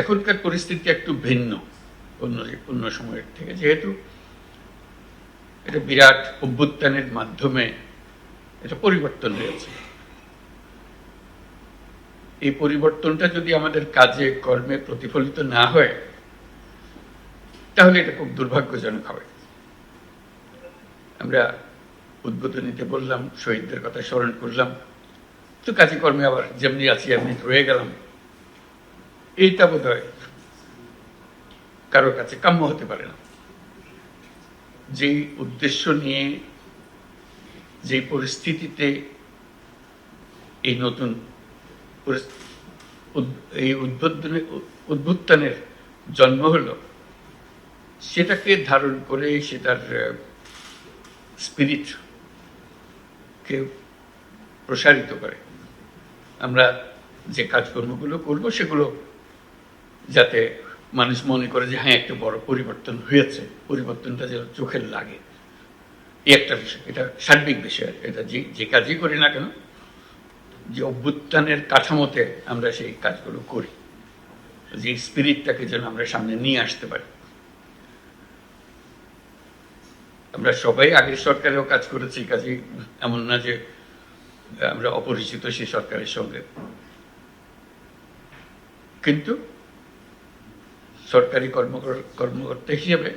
এখনকার পরিস্থিতি একটু ভিন্ন অন্য সময়ের থেকে, যেহেতু এটা বিরাট অভ্যুত্থানের মাধ্যমে এটা পরিবর্তন হয়েছে। এই পরিবর্তনটা যদি আমাদের কাজে কর্মে প্রতিফলিত না হয় তাহলে এটা খুব দুর্ভাগ্যজনক হবে। আমরা উদ্বোধনীতে বললাম, শহীদদের কথা স্মরণ করলাম, তো কাজে কর্মে আবার যেমনি আছি এমনি রয়ে গেলাম। এইটা বোধ হয় কারোর কাছে কাম্য হতে পারে না। যেই উদ্দেশ্য নিয়ে, যে পরিস্থিতিতে এই নতুন এই উদ্বোধনের জন্ম হলো, সেটাকে ধারণ করে সেটার স্পিরিটকে প্রসারিত করে আমরা যে কাজকর্মগুলো করব সেগুলো যাতে মানুষ মনে করে যে হ্যাঁ একটা বড় পরিবর্তন হয়েছে, পরিবর্তনটা যেন চোখের লাগে, এই একটা বিষয়। এটা সার্বিক বিষয়। এটা যে কাজই করি না কেন, যে অভ্যুত্থানের কাঠামোতে আমরা সেই কাজগুলো করি, যে স্পিরিটটাকে যেন আমরা সামনে নিয়ে আসতে পারি। আমরা সবাই আগের সরকারেও কাজ করেছি, কাজে এমন না যে আমরা অপরিচিত সেই সরকারের সঙ্গে। কিন্তু সরকারি কর্মকর্তা হিসেবে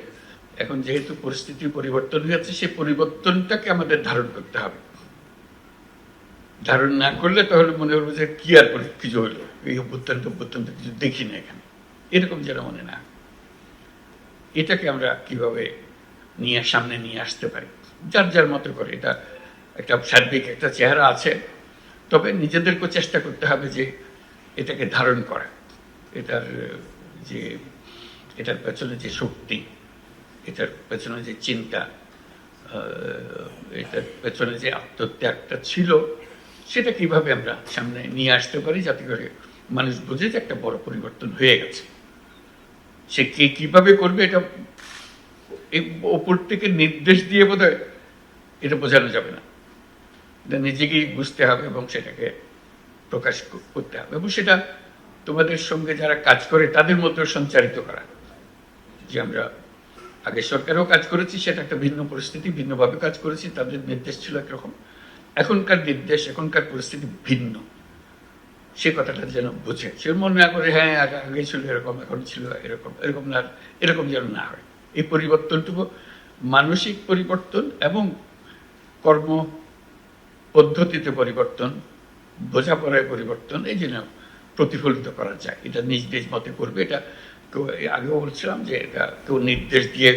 এখন যেহেতু পরিস্থিতির পরিবর্তন হয়েছে, সেই পরিবর্তনটাকে আমাদের ধারণ করতে হবে। ধারণ না করলে তাহলে মনে হবে যে কি আর কিছু হলো, এই অভ্যুত্থানটা কিছু দেখি না এখানে, এরকম যেন মনে না। এটাকে আমরা কিভাবে সামনে নিয়ে আসতে পারি যার যার মতো করে। এটা একটা সার্বিক একটা চেহারা আছে, তবে নিজেদেরকেও চেষ্টা করতে হবে যে এটাকে ধারণ করা, এটার পেছনে যে শক্তি, এটার পেছনে যে চিন্তা, এটার পেছনে যে আত্মত্যাগটা ছিল, সেটা কিভাবে আমরা সামনে নিয়ে আসতে পারি যাতে করে মানুষ বুঝে যে একটা বড় পরিবর্তন হয়ে গেছে। সে কিভাবে করবে এটা ওপর থেকে নির্দেশ দিয়ে বোধহয় এটা বোঝানো যাবে না। এটা নিজেকেই বুঝতে হবে এবং সেটাকে প্রকাশ করতে হবে, এবং সেটা তোমাদের সঙ্গে যারা কাজ করে তাদের মধ্যেও সঞ্চারিত করা। যে আমরা আগে সরকারেও কাজ করেছি, সেটা একটা ভিন্ন পরিস্থিতি, ভিন্নভাবে কাজ করেছি, তাদের নির্দেশ ছিল একরকম, এখনকার নির্দেশ, এখনকার পরিস্থিতি ভিন্ন। সে কথাটা যেন বুঝে, সে মনে না করে হ্যাঁ আগে ছিল এরকম, এখন ছিল এরকম, এরকম যেন না হয়। এই পরিবর্তনটুকু মানসিক পরিবর্তন এবং কর্ম পদ্ধতিতে পরিবর্তন, বোঝাপড়ায় পরিবর্তন, এই জন্য প্রতিফলিত করা যায়। এটা নিজ নিজ মতে করবে। এটা কেউ, আগেও বলছিলাম যে এটা কেউ নির্দেশ দিয়ে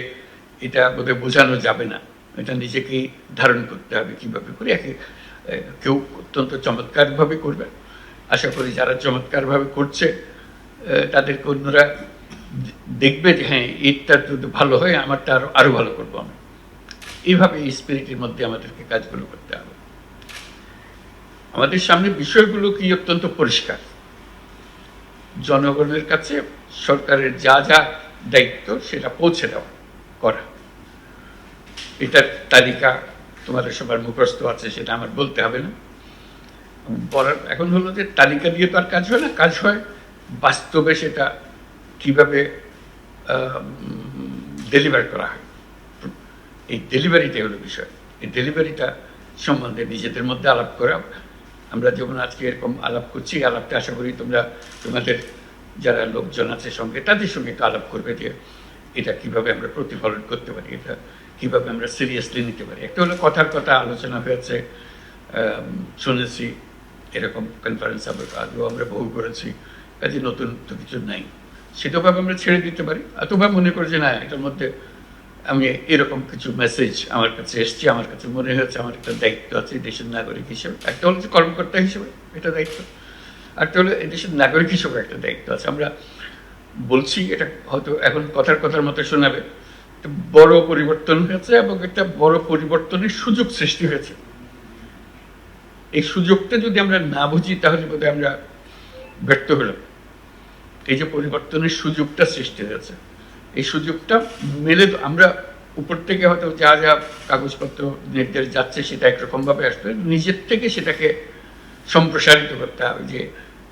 এটা বোধহয় বোঝানো যাবে না, এটা নিজেকেই ধারণ করতে হবে কিভাবে করে। কেউ অত্যন্ত চমৎকারভাবে করবে, আশা করি যারা চমৎকারভাবে করছে তাদেরকে অন্যরা দেখবে যে হ্যাঁ এটা যদি ভালো হয় আমারটা আরো ভালো করবো আমি। এইভাবে এই স্পিরিটের মধ্যে আমাদেরকে কাজগুলো করতে হবে। আমাদের সামনে বিষয়গুলো কি অত্যন্ত পরিষ্কার। জনগণের কাছে সরকারের যা যা দায়িত্ব সেটা পৌঁছে দেওয়া করা, এটার তালিকা তোমাদের সবার মুখস্থ আছে, সেটা আমার বলতে হবে না। এখন হলো যে তালিকা দিয়ে তো আর কাজ হয় না, কাজ হয় বাস্তবে সেটা কিভাবে ডেলিভার করা হয়। এই ডেলিভারিটাই হলো বিষয়। এই ডেলিভারিটা সম্বন্ধে নিজেদের মধ্যে আলাপ করা। আমরা যেমন আজকে এরকম আলাপ করছি, আলাপটা আশা করি তোমাদের যারা লোকজন আছে সঙ্গে, তাদের সঙ্গে একটু আলাপ করবে যে এটা কিভাবে আমরা প্রতিফলন করতে পারি, এটা কিভাবে আমরা সিরিয়াসলি নিতে পারি। একটা হলো কথার কথা আলোচনা হয়েছে, শুনেছি, এরকম কনফারেন্স আগেও আমরা বহু করেছি, কাজে নতুন তো কিছু নাই, সেটাভাবে আমরা ছেড়ে দিতে পারি। অথবা মনে করি যে না, এটার মধ্যে আমি এরকম কিছু মেসেজ আমার কাছে এসছে, আমার কাছে মনে হয়েছে আমার একটা দায়িত্ব আছে দেশের নাগরিক হিসেবে। একটা হলো যে কর্মকর্তা হিসেবে এটা দায়িত্ব, একটা হলো দেশের নাগরিক হিসেবে একটা দায়িত্ব আছে। আমরা বলছি, এটা হয়তো এখন কথার মতো শোনাবে, বড় পরিবর্তন হয়েছে এবং একটা বড় পরিবর্তনের সুযোগ সৃষ্টি হয়েছে। এই সুযোগটা যদি আমরা না বুঝি তাহলে বোধহয় আমরা ব্যর্থ হলাম। এই যে পরিবর্তনের সুযোগটা সৃষ্টি হয়েছে, এই সুযোগটা মেলে আমরা উপর থেকে হয়তো যা যা কাগজপত্র নির্দেশ যাচ্ছে সেটা একরকম ভাবে আসবে, নিজের থেকে সেটাকে সম্প্রসারিত করতে হবে। যে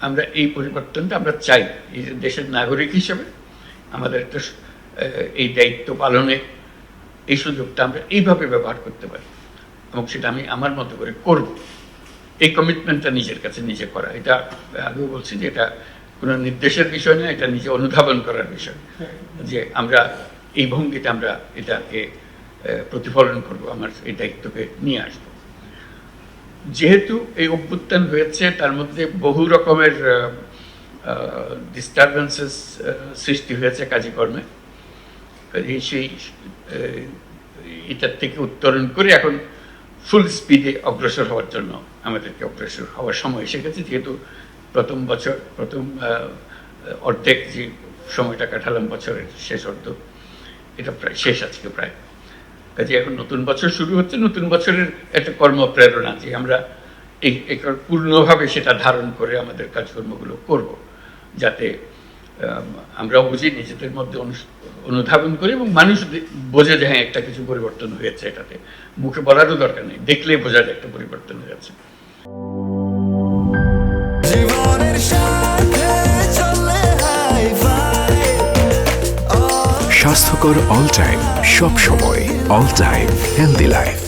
আমরা এই পরিবর্তনটা আমরা চাই, এই যে দেশের নাগরিক হিসেবে আমাদের একটা এই দায়িত্ব পালনে এই সুযোগটা আমরা এইভাবে ব্যবহার করতে পারি, এবং সেটা আমি আমার মতো করে করব। এই কমিটমেন্টটা নিজের কাছে নিজে করা, এটা আগেও বলছি যে এটা কোনো নির্দেশের বিষয় না, এটা নিজে অনুধাবন করার বিষয়, যে আমরা এই ভঙ্গিতে আমরা এটাকে প্রতিফলন করব, আমার এই দায়িত্বকে নিয়ে আসব। যেহেতু এই অভ্যুত্থান হয়েছে, তার মধ্যে বহু রকমের ডিস্টারবেন্সেস সৃষ্টি হয়েছে কাজকর্মে, সেই এটার থেকে উত্তরণ করে এখন ফুল স্পিডে অগ্রসর হওয়ার জন্য আমাদেরকে অগ্রসর হওয়ার সময় এসে গেছে। যেহেতু প্রথম অর্ধেক যে সময়টা কাটালাম, বছরের শেষ অর্ধ, এটা প্রায় শেষ আজকে প্রায়। কাজে এখন নতুন বছর শুরু হচ্ছে, নতুন বছরের একটা কর্মপ্রেরণা যে আমরা এই পূর্ণভাবে সেটা ধারণ করে আমাদের কাজকর্মগুলো করব, যাতে আমরাও বুঝি, নিজেদের মধ্যে অনুধাবন করি, এবং মানুষ বোঝে যে হ্যাঁ একটা কিছু পরিবর্তন হয়েছে। এটাতে মুখে বলারও দরকার নেই, দেখলেই বোঝা যায় একটা পরিবর্তন হয়েছে। স্বাস্থ্যকর অল টাইম, সব সময় অল টাইম হেলদি লাইফ।